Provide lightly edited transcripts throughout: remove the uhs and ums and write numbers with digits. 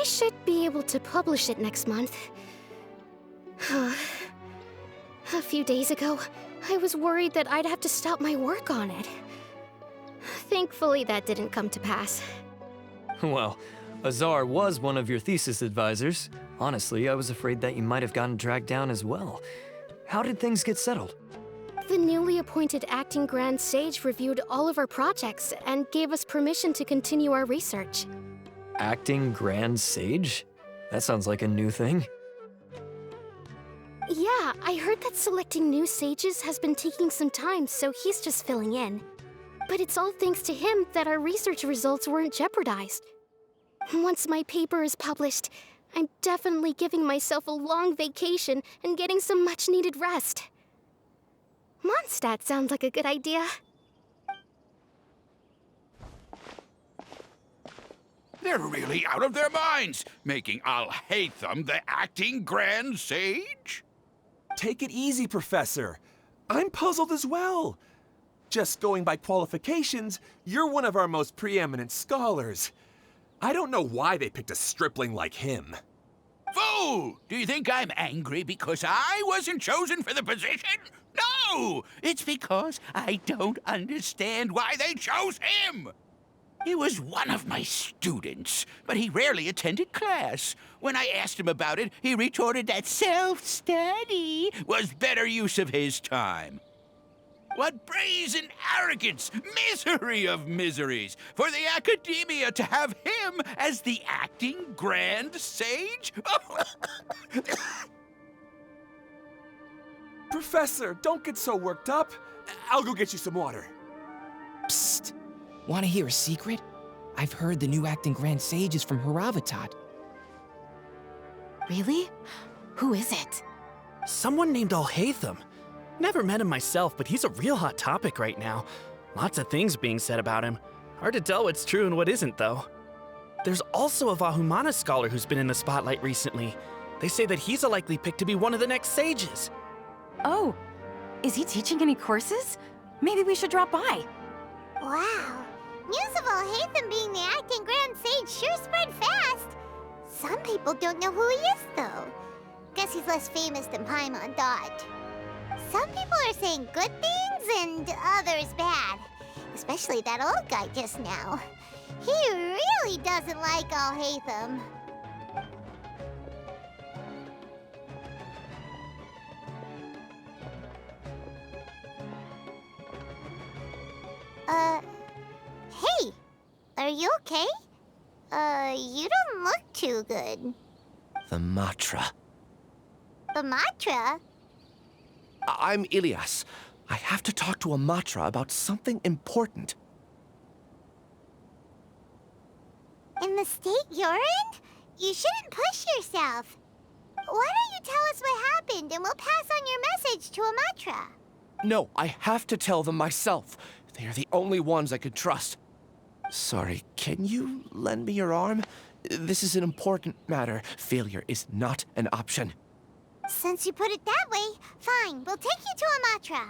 should be able to publish it next month. A few days ago, I was worried that I'd have to stop my work on it. Thankfully, that didn't come to pass. Well, Azar was one of your thesis advisors. Honestly, I was afraid that you might have gotten dragged down as well. How did things get settled? The newly appointed acting Grand Sage reviewed all of our projects and gave us permission to continue our research. Acting Grand Sage? That sounds like a new thing. Yeah, I heard that selecting new sages has been taking some time, so he's just filling in. But it's all thanks to him that our research results weren't jeopardized. Once my paper is published, I'm definitely giving myself a long vacation and getting some much-needed rest. Mondstadt sounds like a good idea. They're really out of their minds, making Alhaitham the acting Grand Sage? Take it easy, Professor. I'm puzzled as well. Just going by qualifications, you're one of our most preeminent scholars. I don't know why they picked a stripling like him. Fool! Do you think I'm angry because I wasn't chosen for the position? No! It's because I don't understand why they chose him! He was one of my students, but he rarely attended class. When I asked him about it, he retorted that self-study was better use of his time. What brazen arrogance, misery of miseries, for the Academia to have him as the acting Grand Sage? Professor, don't get so worked up. I'll go get you some water. Psst. Want to hear a secret? I've heard the new acting Grand Sage is from Haravatat. Really? Who is it? Someone named Alhaitham. Never met him myself, but he's a real hot topic right now. Lots of things being said about him. Hard to tell what's true and what isn't, though. There's also a Vahumana scholar who's been in the spotlight recently. They say that he's a likely pick to be one of the next sages. Oh, is he teaching any courses? Maybe we should drop by. Wow. News of Alhaitham being the acting Grand Sage sure spread fast. Some people don't know who he is, though. Guess he's less famous than Paimon Dot. Some people are saying good things and others bad. Especially that old guy just now. He really doesn't like Alhaitham. Hey! Are you okay? You don't look too good. The Matra. The Matra? I'm Ilias. I have to talk to a Matra about something important. In the state you're in? You shouldn't push yourself. Why don't you tell us what happened and we'll pass on your message to a Matra? No, I have to tell them myself. They are the only ones I could trust. Sorry, can you lend me your arm? This is an important matter. Failure is not an option. Since you put it that way, fine. We'll take you to a Matra.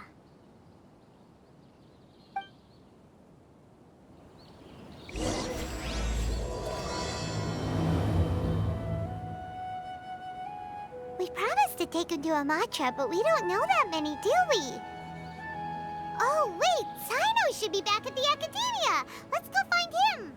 We promised to take him to a Matra, but we don't know that many, do we? Oh, wait! Cyno should be back at the Academia! Let's go find him!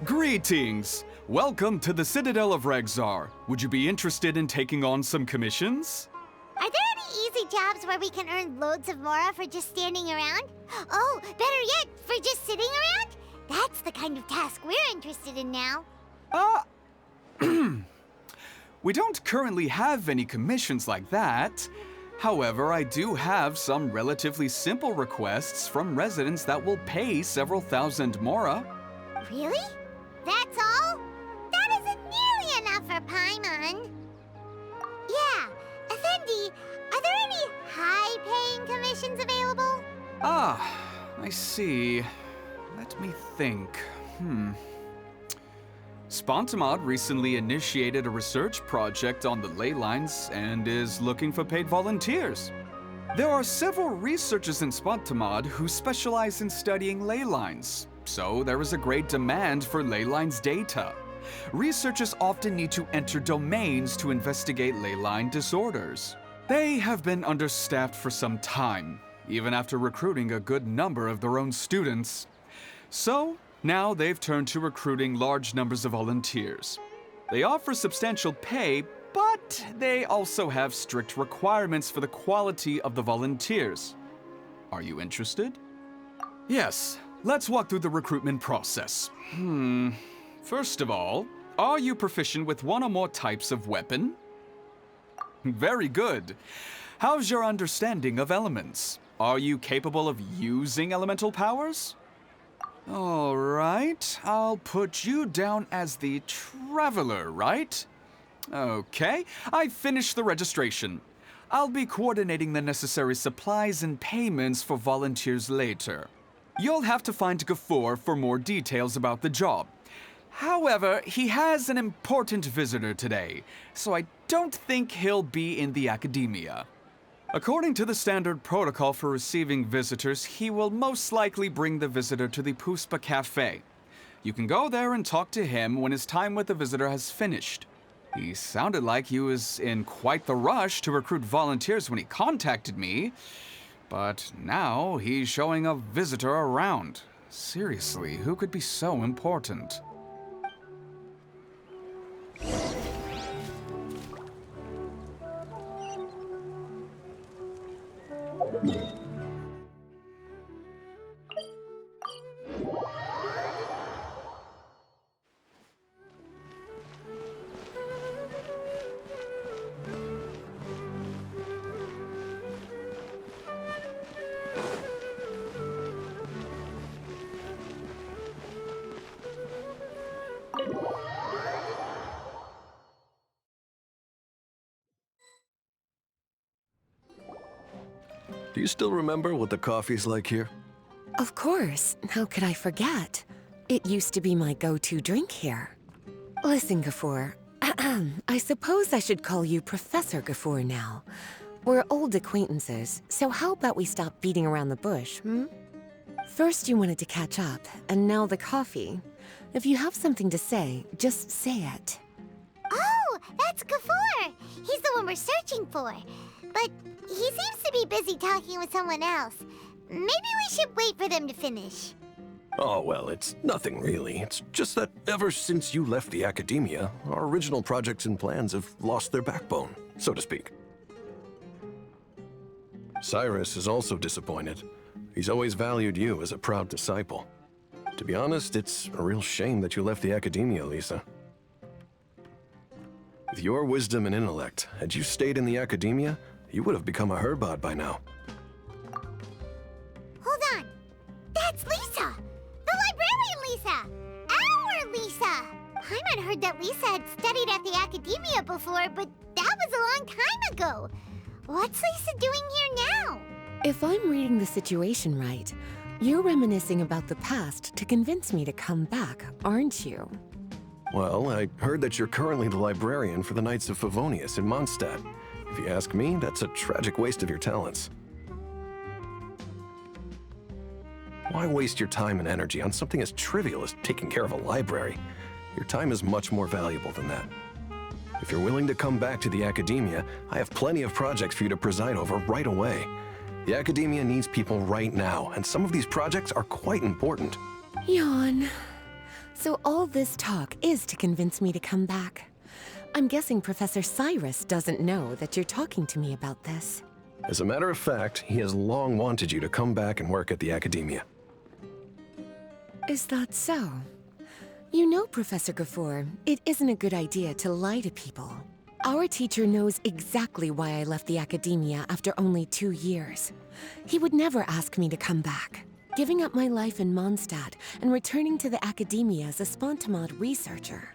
Greetings! Welcome to the Citadel of Regzar. Would you be interested in taking on some commissions? Are there any easy jobs where we can earn loads of Mora for just standing around? Oh, better yet, for just sitting around? That's the kind of task we're interested in now. We don't currently have any commissions like that. However, I do have some relatively simple requests from residents that will pay several thousand Mora. Really? That's all? That isn't nearly enough for Paimon. Yeah, Effendi, are there any high-paying commissions available? I see. Let me think. Spontamod recently initiated a research project on the ley lines and is looking for paid volunteers. There are several researchers in Spontamod who specialize in studying ley lines, so there is a great demand for ley lines data. Researchers often need to enter domains to investigate ley line disorders. They have been understaffed for some time, even after recruiting a good number of their own students. So, now they've turned to recruiting large numbers of volunteers. They offer substantial pay, but they also have strict requirements for the quality of the volunteers. Are you interested? Yes, let's walk through the recruitment process. First of all, are you proficient with one or more types of weapon? Very good. How's your understanding of elements? Are you capable of using elemental powers? All right, I'll put you down as the Traveler, right? Okay, I've finished the registration. I'll be coordinating the necessary supplies and payments for volunteers later. You'll have to find Gafoor for more details about the job. However, he has an important visitor today, so I don't think he'll be in the academia. According to the standard protocol for receiving visitors, he will most likely bring the visitor to the Puspa Cafe. You can go there and talk to him when his time with the visitor has finished. He sounded like he was in quite the rush to recruit volunteers when he contacted me, but now he's showing a visitor around. Seriously, who could be so important? Do you still remember what the coffee's like here? Of course. How could I forget? It used to be my go-to drink here. Listen, Gafoor. I suppose I should call you Professor Gafoor now. We're old acquaintances, so how about we stop beating around the bush, First you wanted to catch up, and now the coffee. If you have something to say, just say it. Oh, that's Gafoor! He's the one we're searching for. But he seems to be busy talking with someone else. Maybe we should wait for them to finish. Oh, well, it's nothing really. It's just that ever since you left the academia, our original projects and plans have lost their backbone, so to speak. Cyrus is also disappointed. He's always valued you as a proud disciple. To be honest, it's a real shame that you left the academia, Lisa. With your wisdom and intellect, had you stayed in the academia, you would have become a Herbad by now. Hold on. That's Lisa! The librarian Lisa! Our Lisa! Paimon heard that Lisa had studied at the academia before, but that was a long time ago. What's Lisa doing here now? If I'm reading the situation right, you're reminiscing about the past to convince me to come back, aren't you? Well, I heard that you're currently the librarian for the Knights of Favonius in Mondstadt. If you ask me, that's a tragic waste of your talents. Why waste your time and energy on something as trivial as taking care of a library? Your time is much more valuable than that. If you're willing to come back to the academia, I have plenty of projects for you to preside over right away. The academia needs people right now, and some of these projects are quite important. Yawn. So all this talk is to convince me to come back. I'm guessing Professor Cyrus doesn't know that you're talking to me about this. As a matter of fact, he has long wanted you to come back and work at the Academia. Is that so? You know, Professor Gafoor, it isn't a good idea to lie to people. Our teacher knows exactly why I left the Academia after only 2 years. He would never ask me to come back. Giving up my life in Mondstadt and returning to the Academia as a Spontamod researcher.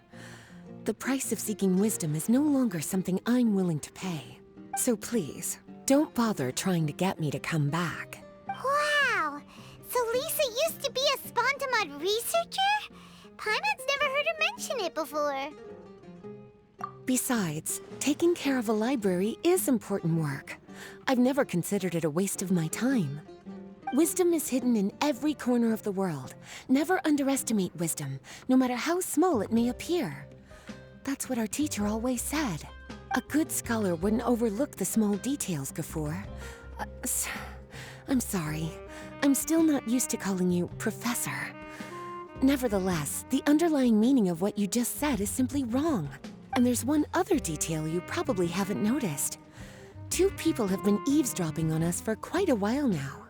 The price of seeking wisdom is no longer something I'm willing to pay. So please, don't bother trying to get me to come back. Wow! So Lisa used to be a Spontamod researcher? Paimon's never heard her mention it before. Besides, taking care of a library is important work. I've never considered it a waste of my time. Wisdom is hidden in every corner of the world. Never underestimate wisdom, no matter how small it may appear. That's what our teacher always said. A good scholar wouldn't overlook the small details, Gafoor. I'm sorry. I'm still not used to calling you Professor. Nevertheless, the underlying meaning of what you just said is simply wrong. And there's one other detail you probably haven't noticed. 2 people have been eavesdropping on us for quite a while now.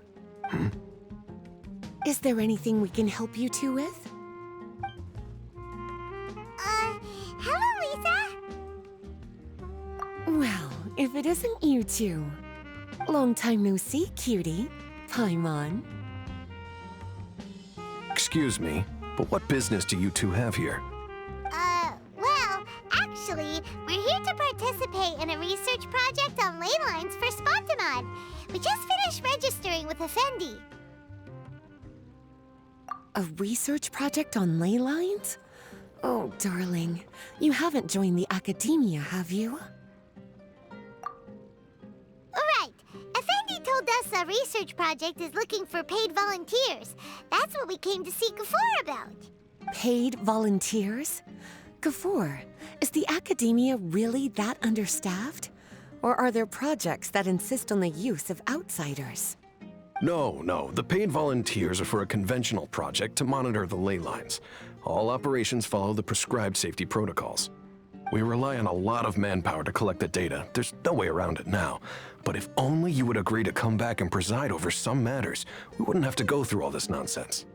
Is there anything we can help you two with? Hello, Lisa! Well, if it isn't you two. Long time no see, cutie. Paimon. Excuse me, but what business do you two have here? Well, actually, we're here to participate in a research project on ley lines for Spontamod. We just finished registering with Effendi. A research project on ley lines? Oh, darling. You haven't joined the Academia, have you? Right. Effendi told us a research project is looking for paid volunteers. That's what we came to see Gafoor about. Paid volunteers? Gafoor, is the Academia really that understaffed? Or are there projects that insist on the use of outsiders? No. The paid volunteers are for a conventional project to monitor the ley lines. All operations follow the prescribed safety protocols. We rely on a lot of manpower to collect the data. There's no way around it now. But if only you would agree to come back and preside over some matters, we wouldn't have to go through all this nonsense.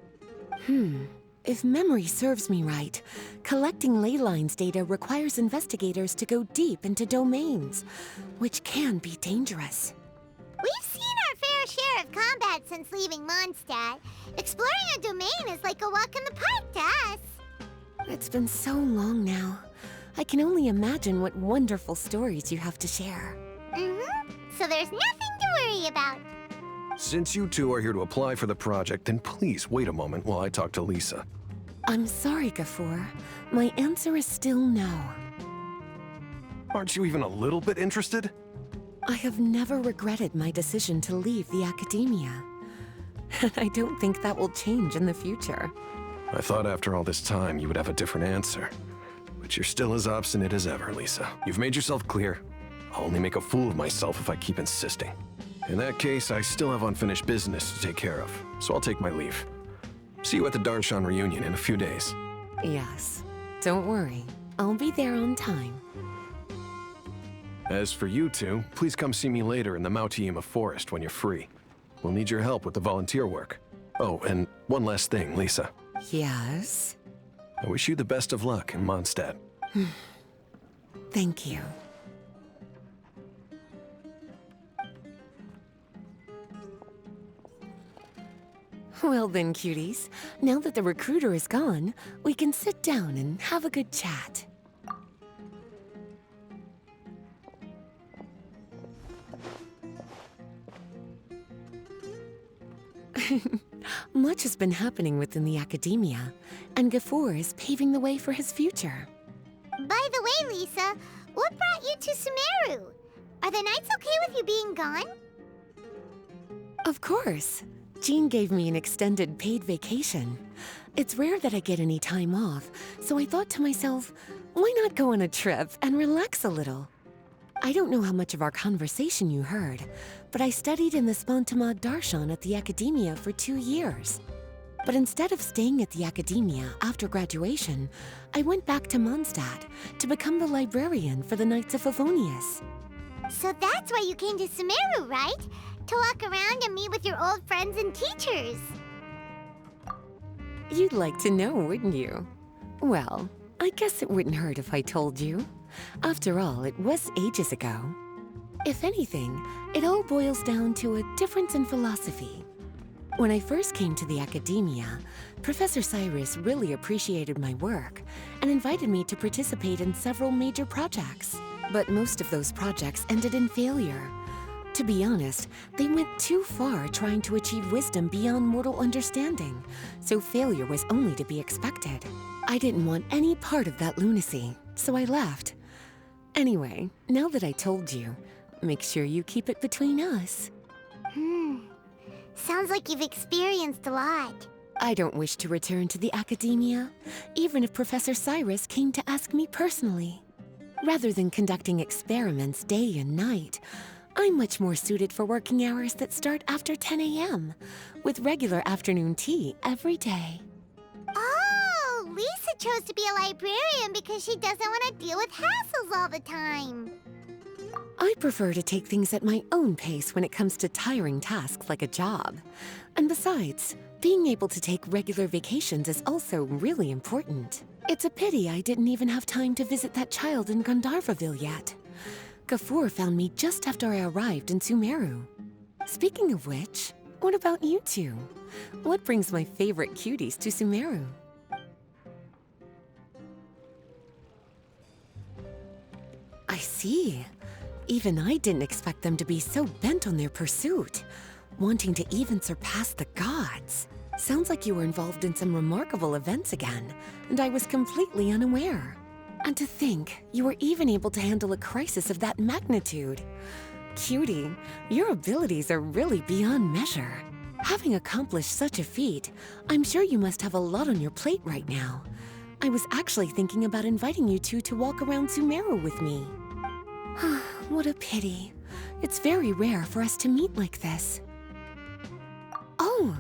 If memory serves me right, collecting ley lines data requires investigators to go deep into domains, which can be dangerous. We've seen our fair share of combat since leaving Mondstadt. Exploring a domain is like a walk in the park to us. It's been so long now. I can only imagine what wonderful stories you have to share. So there's nothing to worry about. Since you two are here to apply for the project, then please wait a moment while I talk to Lisa. I'm sorry, Gafoor. My answer is still no. Aren't you even a little bit interested? I have never regretted my decision to leave the Academia. And I don't think that will change in the future. I thought after all this time you would have a different answer. But you're still as obstinate as ever, Lisa. You've made yourself clear. I'll only make a fool of myself if I keep insisting. In that case, I still have unfinished business to take care of, so I'll take my leave. See you at the Darshan reunion in a few days. Yes. Don't worry. I'll be there on time. As for you two, please come see me later in the Mautiima Forest when you're free. We'll need your help with the volunteer work. Oh, and one last thing, Lisa. Yes? I wish you the best of luck in Mondstadt. Thank you. Well then, cuties. Now that the recruiter is gone, we can sit down and have a good chat. Much has been happening within the Academia, and Gafoor is paving the way for his future. By the way, Lisa, what brought you to Sumeru? Are the Knights okay with you being gone? Of course. Jean gave me an extended paid vacation. It's rare that I get any time off, so I thought to myself, why not go on a trip and relax a little? I don't know how much of our conversation you heard, but I studied in the Spontamod Darshan at the Academia for 2 years. But instead of staying at the academia after graduation, I went back to Mondstadt to become the librarian for the Knights of Favonius. So that's why you came to Sumeru, right? To walk around and meet with your old friends and teachers. You'd like to know, wouldn't you? Well, I guess it wouldn't hurt if I told you. After all, it was ages ago. If anything, it all boils down to a difference in philosophy. When I first came to the academia, Professor Cyrus really appreciated my work and invited me to participate in several major projects. But most of those projects ended in failure. To be honest, they went too far trying to achieve wisdom beyond mortal understanding, so failure was only to be expected. I didn't want any part of that lunacy, so I left. Anyway, now that I told you, make sure you keep it between us. Sounds like you've experienced a lot. I don't wish to return to the academia, even if Professor Cyrus came to ask me personally. Rather than conducting experiments day and night, I'm much more suited for working hours that start after 10 a.m., with regular afternoon tea every day. Oh, Lisa chose to be a librarian because she doesn't want to deal with hassles all the time. I prefer to take things at my own pace when it comes to tiring tasks like a job. And besides, being able to take regular vacations is also really important. It's a pity I didn't even have time to visit that child in Gandharvaville yet. Gafur found me just after I arrived in Sumeru. Speaking of which, what about you two? What brings my favorite cuties to Sumeru? I see. Even I didn't expect them to be so bent on their pursuit, wanting to even surpass the gods. Sounds like you were involved in some remarkable events again, and I was completely unaware. And to think, you were even able to handle a crisis of that magnitude. Cutie, your abilities are really beyond measure. Having accomplished such a feat, I'm sure you must have a lot on your plate right now. I was actually thinking about inviting you two to walk around Sumeru with me. What a pity. It's very rare for us to meet like this. Oh,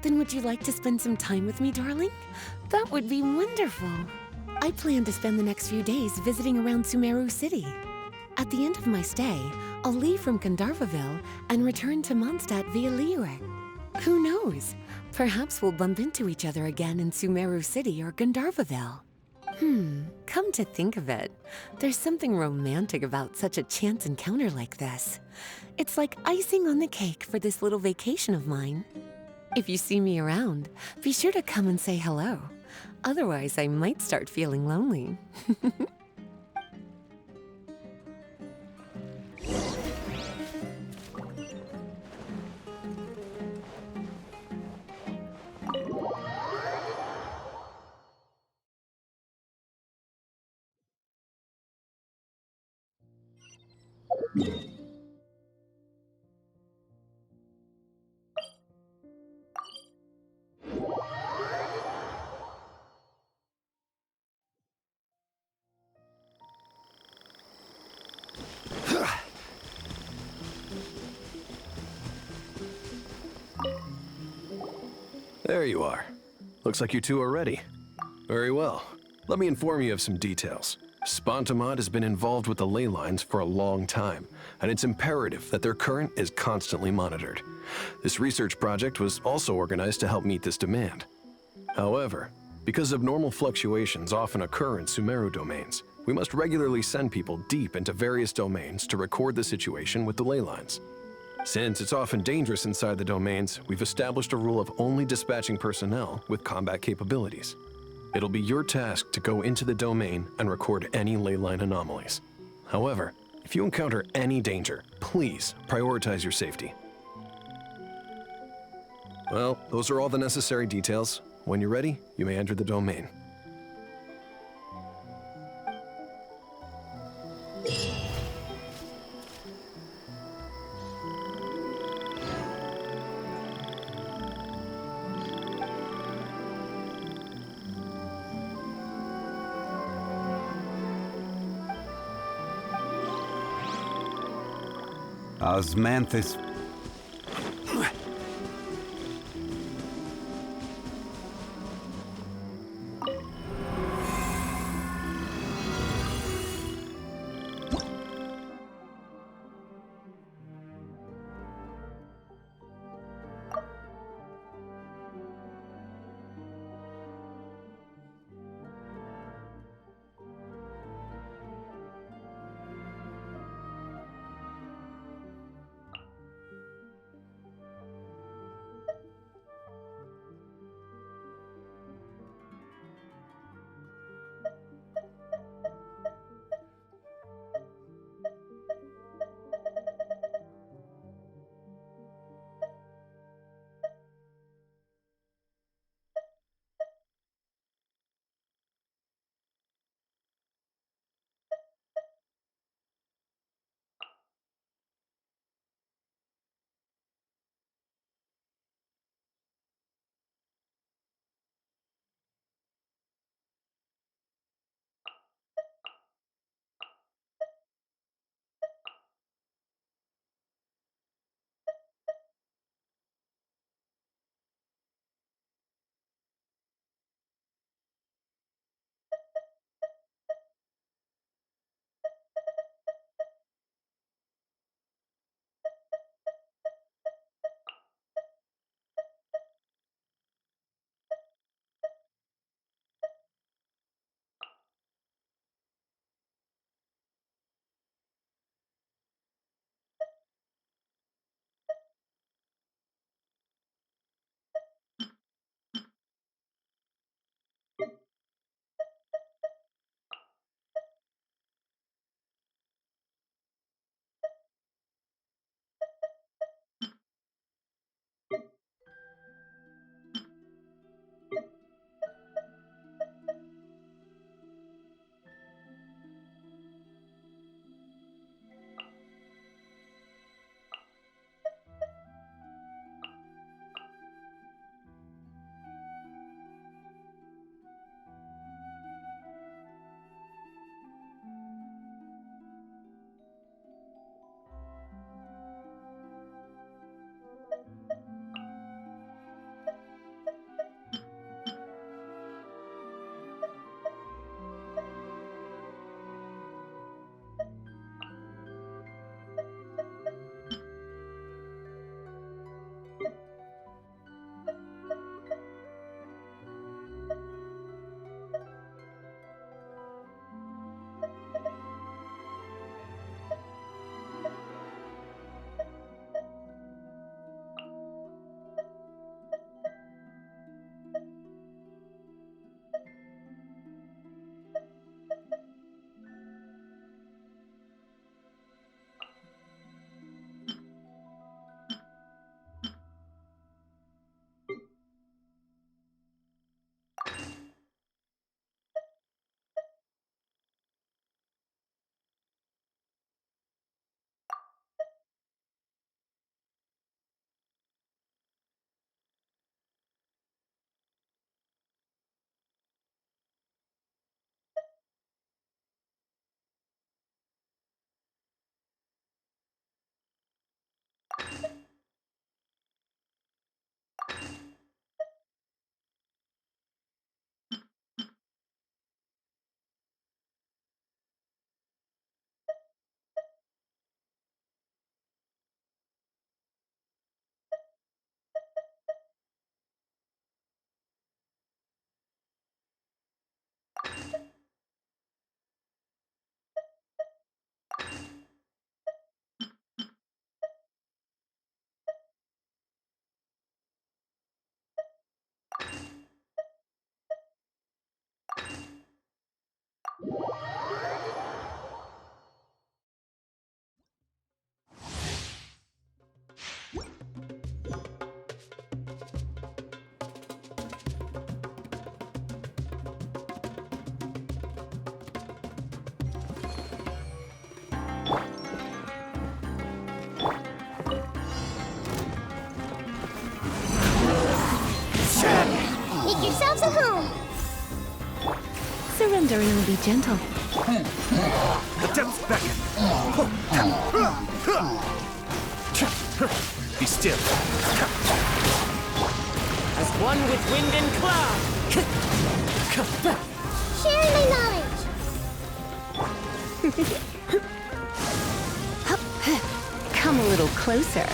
then would you like to spend some time with me, darling? That would be wonderful. I plan to spend the next few days visiting around Sumeru City. At the end of my stay, I'll leave from Gandharvaville and return to Mondstadt via Liyue. Who knows? Perhaps we'll bump into each other again in Sumeru City or Gandharvaville. Come to think of it, there's something romantic about such a chance encounter like this. It's like icing on the cake for this little vacation of mine. If you see me around, be sure to come and say hello. Otherwise, I might start feeling lonely. There you are. Looks like you two are ready. Very well. Let me inform you of some details. Spantamod has been involved with the ley lines for a long time, and it's imperative that their current is constantly monitored. This research project was also organized to help meet this demand. However, because abnormal fluctuations often occur in Sumeru domains, we must regularly send people deep into various domains to record the situation with the ley lines. Since it's often dangerous inside the domains, we've established a rule of only dispatching personnel with combat capabilities. It'll be your task to go into the domain and record any ley line anomalies. However, if you encounter any danger, please prioritize your safety. Well, those are all the necessary details. When you're ready, you may enter the domain. Osmanthus. Surrender and I'll be gentle. The depths beckon. Be still. As one with wind and cloud. Share my knowledge. Come a little closer.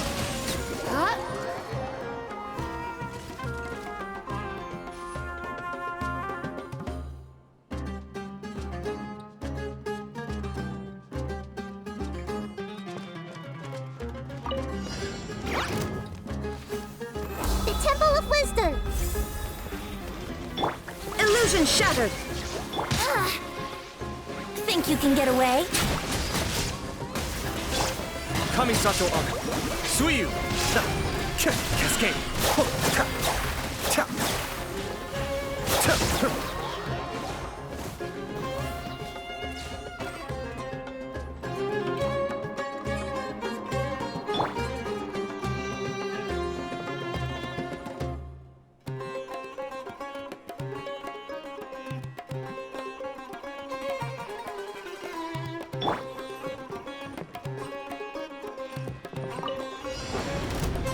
The Temple of Wisdom. Illusion shattered! Think you can get away? Kamisato Arc. Suiyu. Cascade.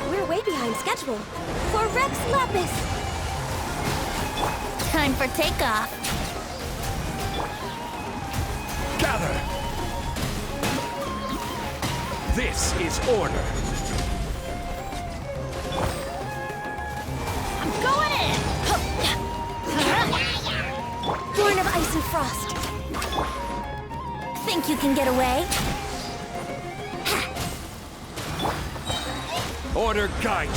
We're way behind schedule. For Rex Lapis. Time for takeoff. Gather. This is order. I'm going in! Born of Ice and Frost. Think you can get away? Order guide you.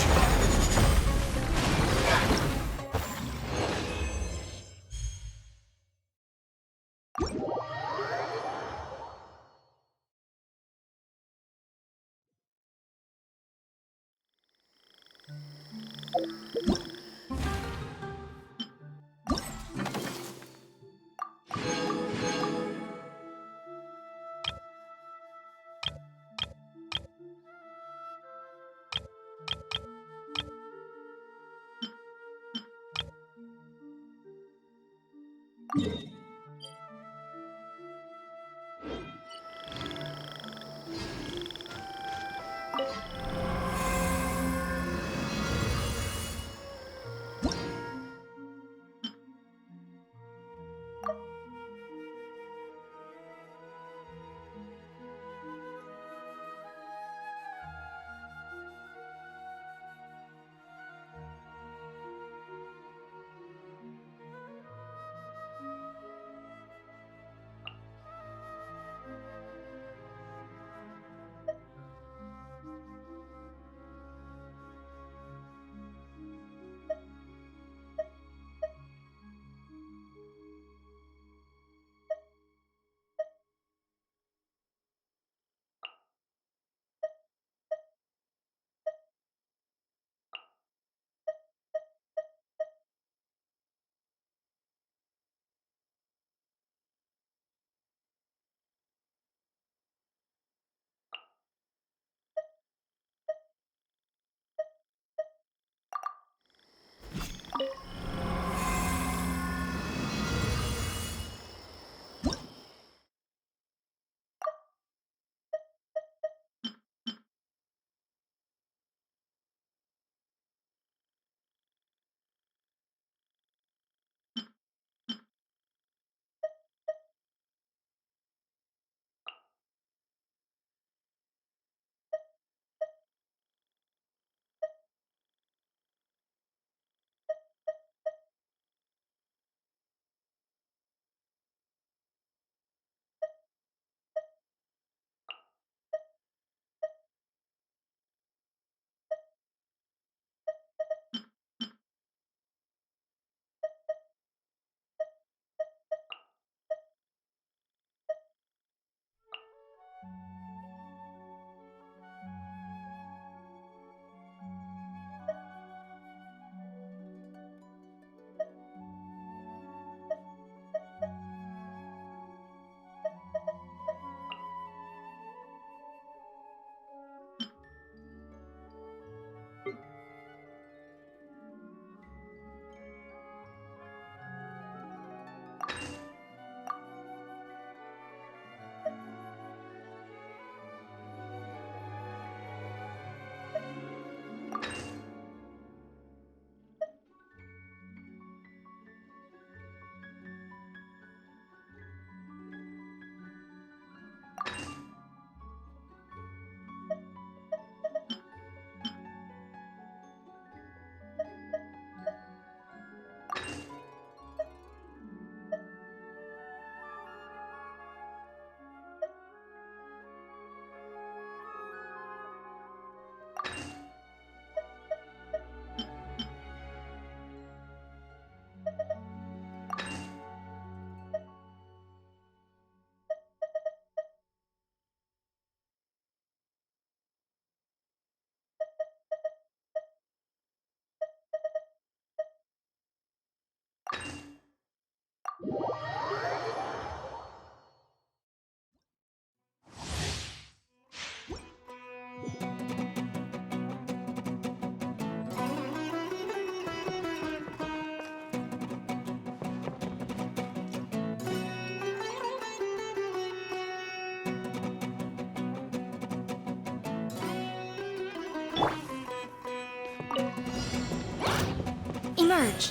surge.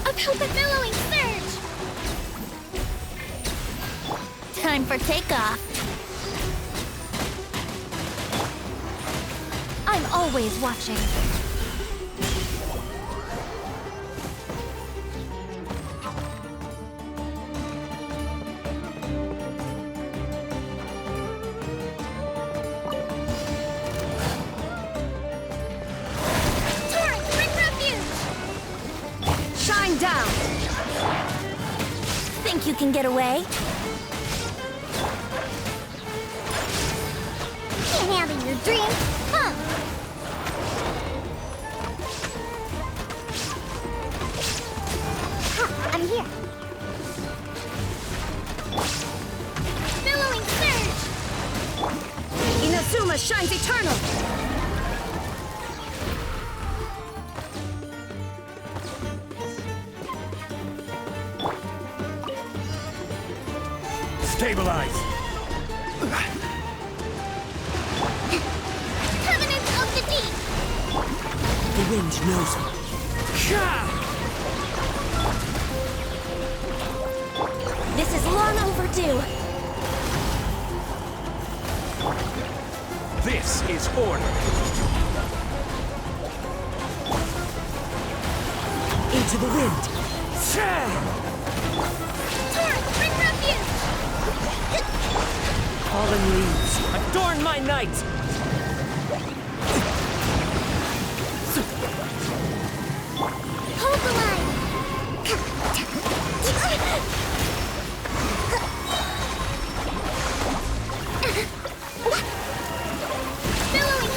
About the billowing surge! Time for takeoff. I'm always watching. Down. Think you can get away? Can't handle your dreams, huh? I'm here. Billowing surge! Inazuma shines eternal! Stabilize! Covenant of the Deep! The wind knows me. This is long overdue. This is order. Into the wind. Bring refuge! Fallen leaves, adorn my night! Hold the line! Billowing!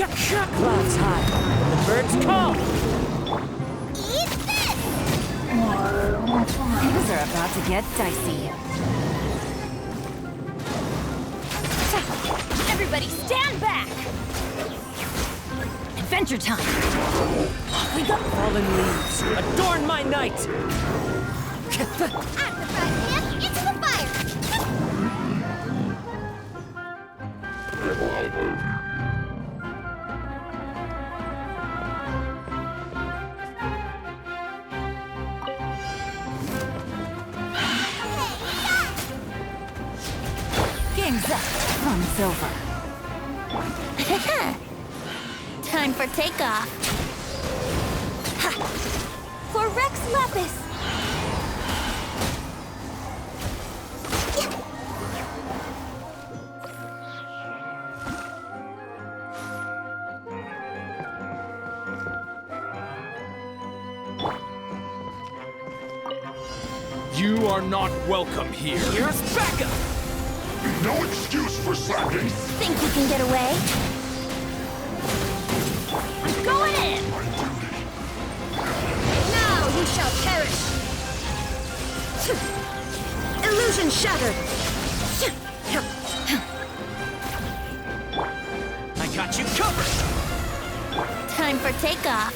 Clouds high. The birds call. Eat this! Things are about to get dicey. Everybody stand back! Adventure time! We got fallen leaves. Adorn my night. At the front, Pip! Into the fire! Game's up. Fun's over. Time for takeoff. Ha! For Rex Lapis! You are not welcome here. Here's Becca. No excuse for slacking. Think you can get away? I'm going in! Now you shall perish! Illusion shattered! I got you covered. Time for takeoff.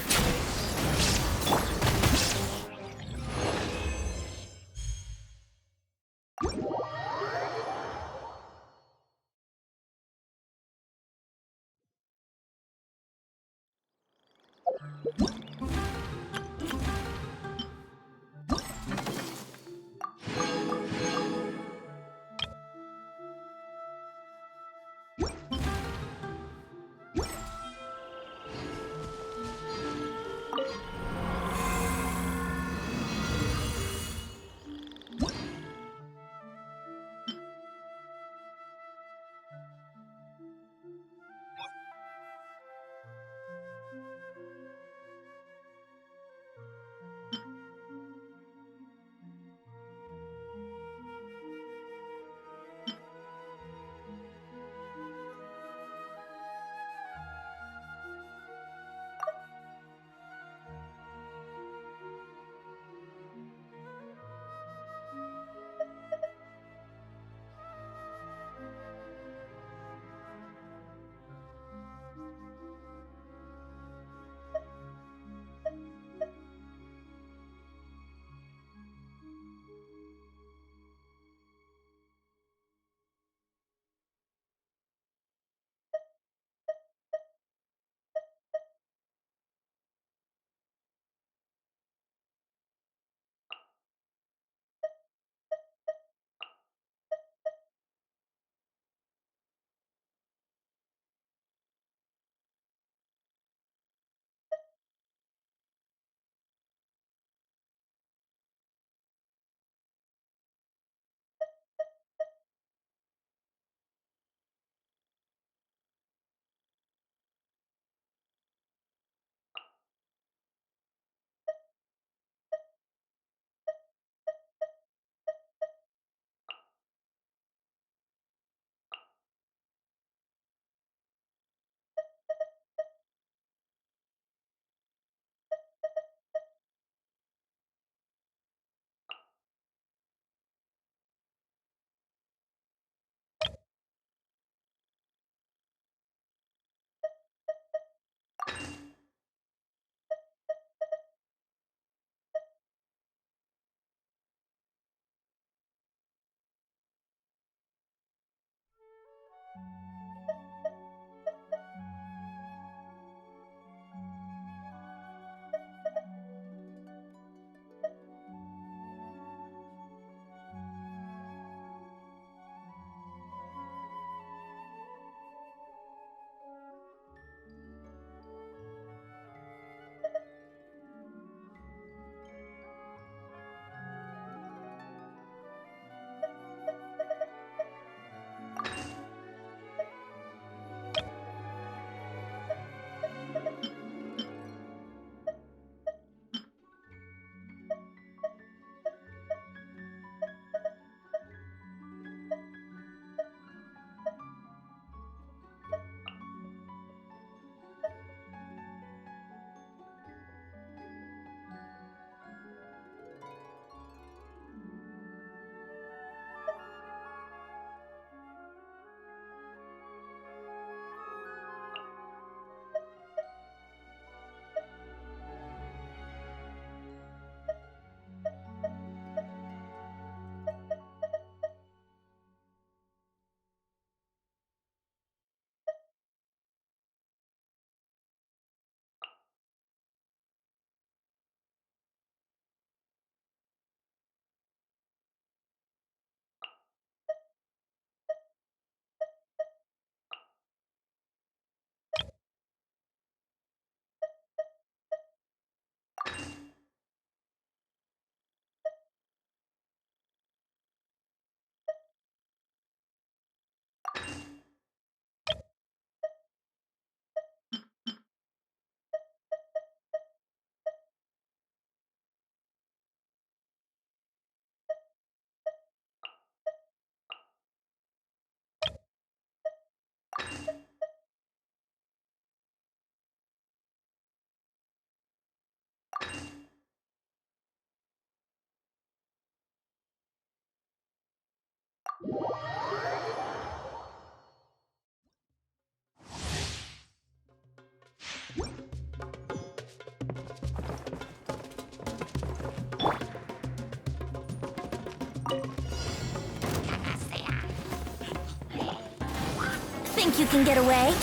Think you can get away?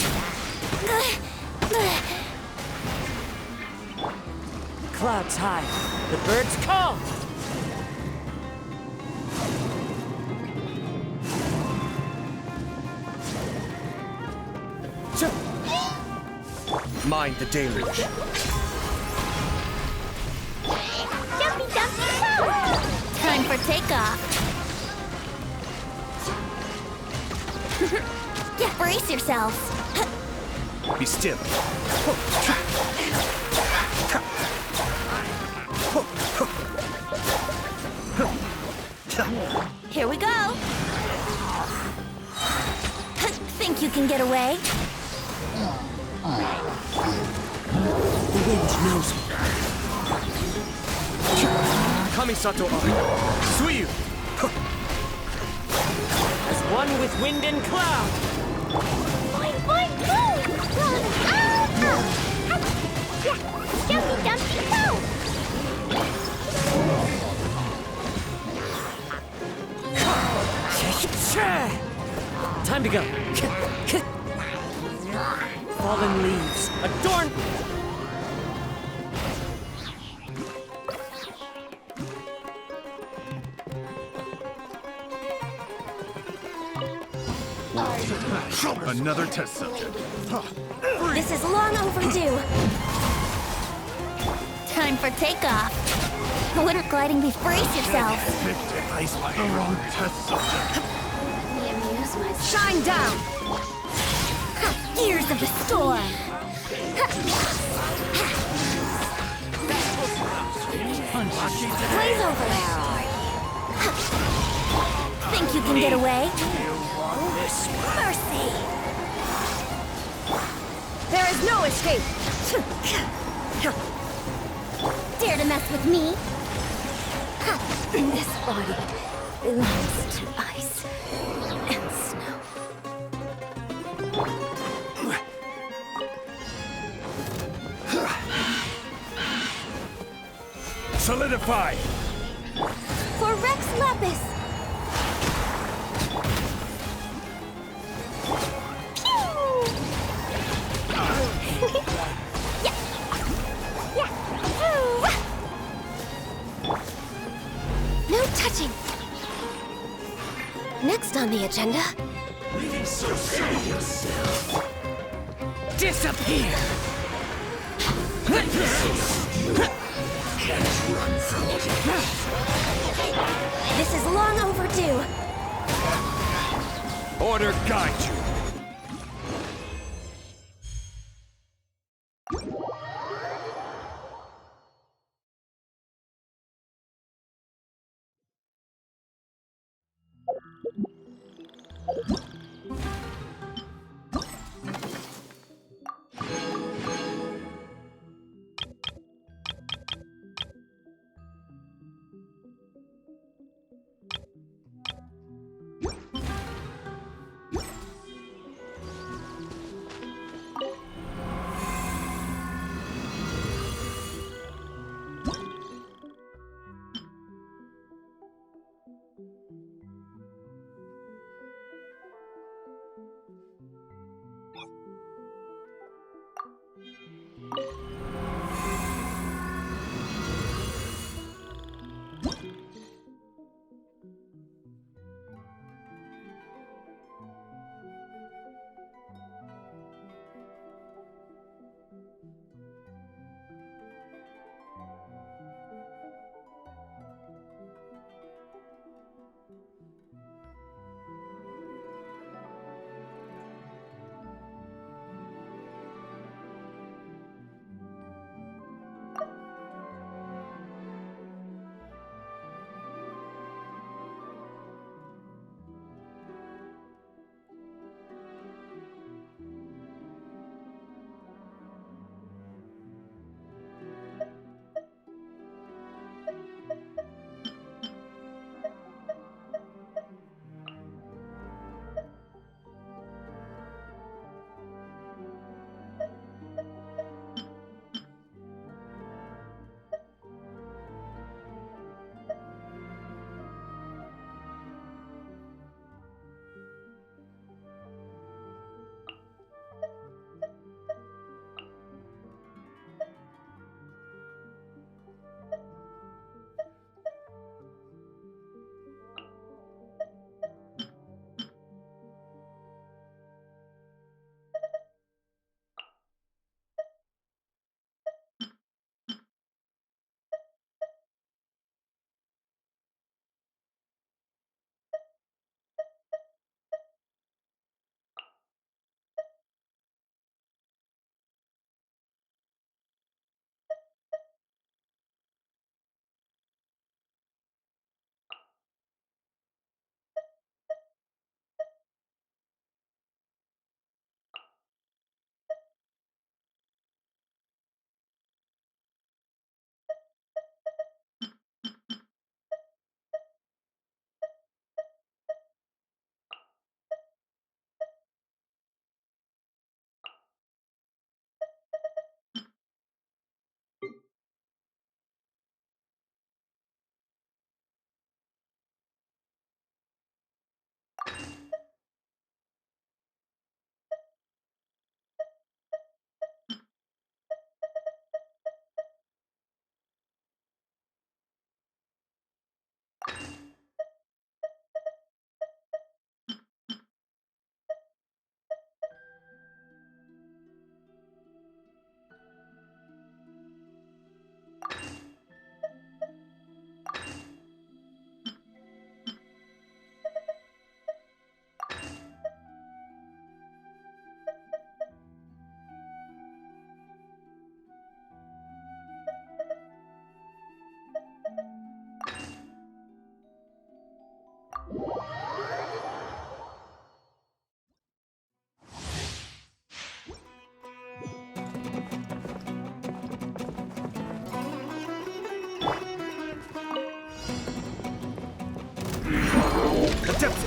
Clouds high. The birds call. Mind the deluge. Jumpy, jumpy, go! Time for takeoff. Yeah, brace yourselves. Be still. Here we go. Think you can get away? The wind knows me. Kamisato Suiyu! As one with wind and cloud. Boing, boing, boom! Jumpy, jumpy, go! Time to go. Fallen leaves. Adorn. Another test subject. This is long overdue. Time for takeoff. Wouldn't gliding be brace yourself? Wrong test subject. Shine down! Gears of the storm! Blaze over! Think you can get away? Mercy! There is no escape! Dare to mess with me? This body belongs to ice and snow. Solidify! For Rex Lapis! No touching. Next on the agenda. Disappear. This is long overdue. Order guide you.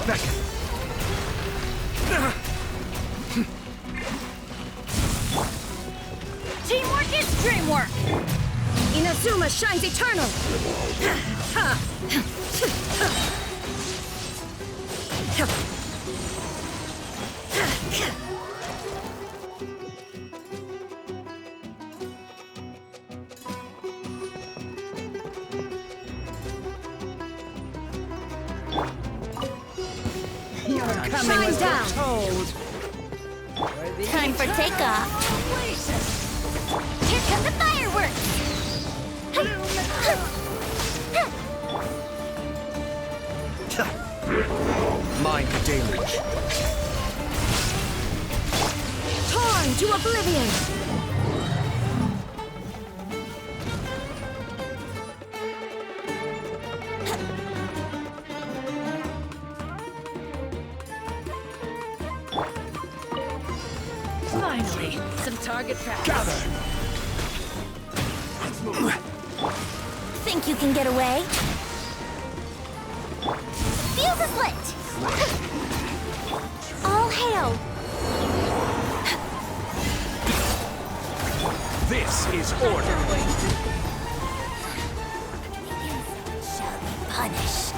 beckon. Teamwork is dreamwork! Inazuma shines eternal! Coming down. Time for takeoff. Here come the fireworks. Mind the damage. Torn to oblivion! Finally, some target practice. Gather. Think you can get away? Fuse is lit! All hail! This is order. Shall be punished.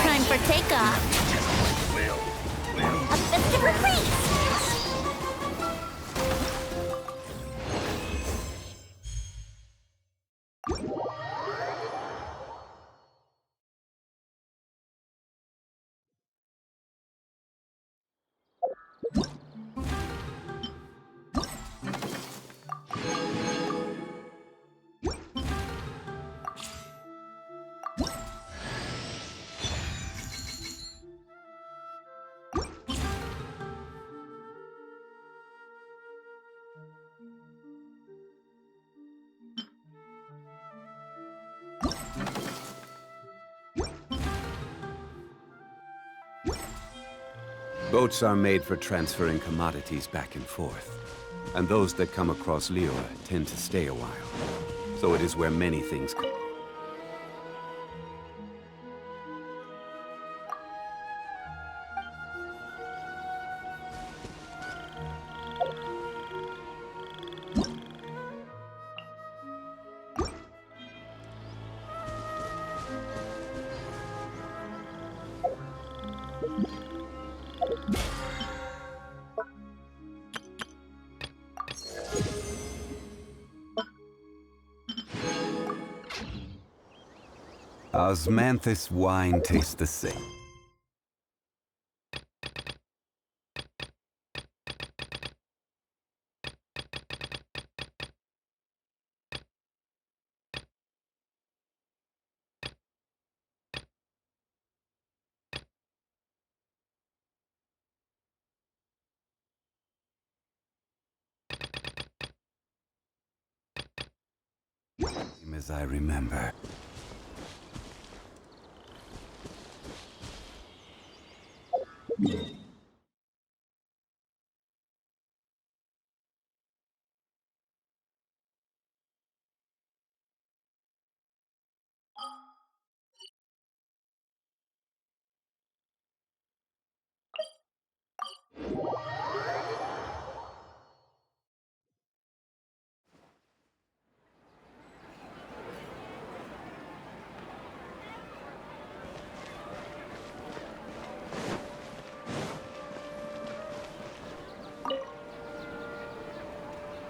Time for takeoff. A festive reprise! Boats are made for transferring commodities back and forth. And those that come across Liyue tend to stay a while. So it is where many things come. Osmanthus wine tastes the same. As I remember.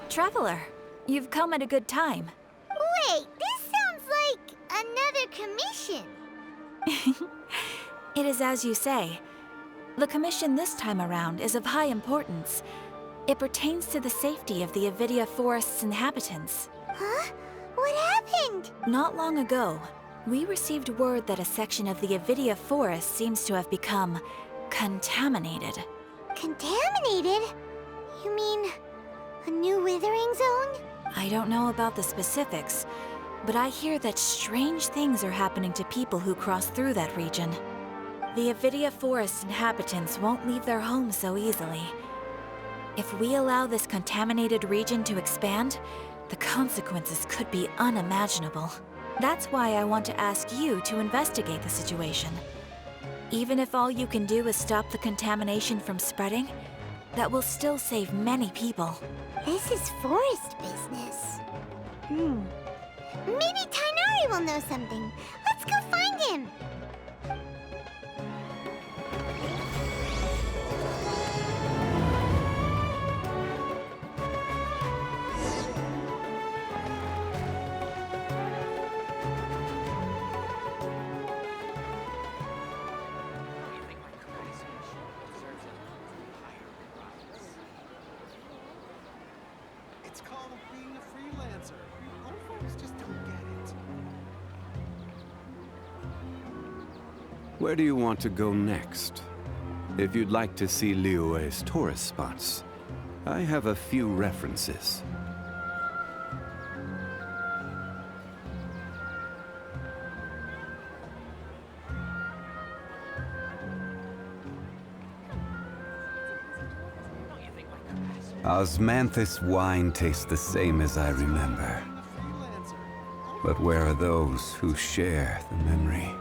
Traveler, you've come at a good time. Wait, this sounds like another commission. It is as you say. The commission this time around is of high importance. It pertains to the safety of the Avidia Forest's inhabitants. Huh? What happened? Not long ago, we received word that a section of the Avidia Forest seems to have become contaminated. Contaminated? You mean a new withering zone? I don't know about the specifics, but I hear that strange things are happening to people who cross through that region. The Avidia Forest inhabitants won't leave their homes so easily. If we allow this contaminated region to expand, the consequences could be unimaginable. That's why I want to ask you to investigate the situation. Even if all you can do is stop the contamination from spreading, that will still save many people. This is forest business. Maybe Tighnari will know something. Let's go find him. It's called being a freelancer. Other folks just don't get it. Where do you want to go next? If you'd like to see Liyue's tourist spots, I have a few references. Osmanthus wine tastes the same as I remember. But where are those who share the memory?